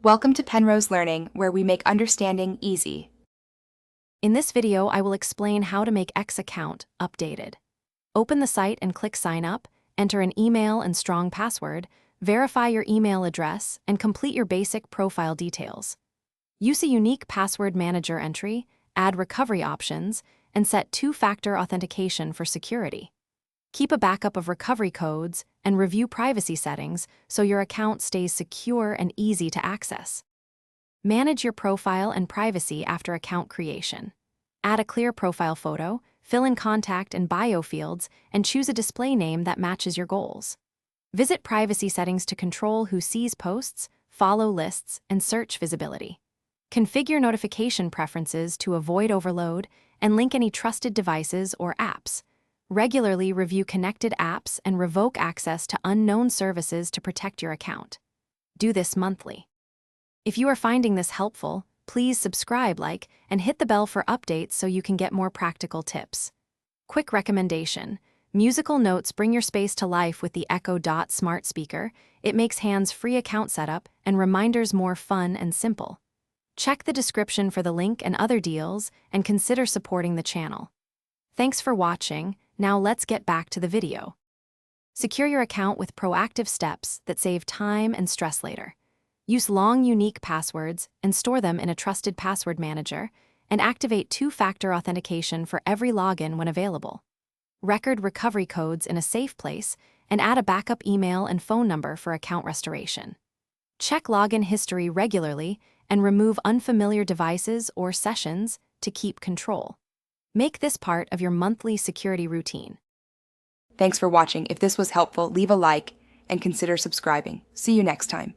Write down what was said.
Welcome to Penrose Learning, where we make understanding easy. In this video, I will explain how to make X account updated. Open the site and click Sign Up, enter an email and strong password, verify your email address, and complete your basic profile details. Use a unique password manager entry, add recovery options, and set two-factor authentication for security. Keep a backup of recovery codes and review privacy settings so your account stays secure and easy to access. Manage your profile and privacy after account creation. Add a clear profile photo, fill in contact and bio fields, and choose a display name that matches your goals. Visit privacy settings to control who sees posts, follow lists, and search visibility. Configure notification preferences to avoid overload and link any trusted devices or apps. Regularly review connected apps and revoke access to unknown services to protect your account. Do this monthly. If you are finding this helpful, please subscribe, like, and hit the bell for updates so you can get more practical tips. Quick recommendation: musical notes bring your space to life with the Echo Dot smart speaker. It makes hands-free account setup and reminders more fun and simple. Check the description for the link and other deals, and consider supporting the channel. Thanks for watching. Now let's get back to the video. Secure your account with proactive steps that save time and stress later. Use long, unique passwords and store them in a trusted password manager, and activate two-factor authentication for every login when available. Record recovery codes in a safe place, and add a backup email and phone number for account restoration. Check login history regularly and remove unfamiliar devices or sessions to keep control. Make this part of your monthly security routine. Thanks for watching. If this was helpful, leave a like and consider subscribing. See you next time.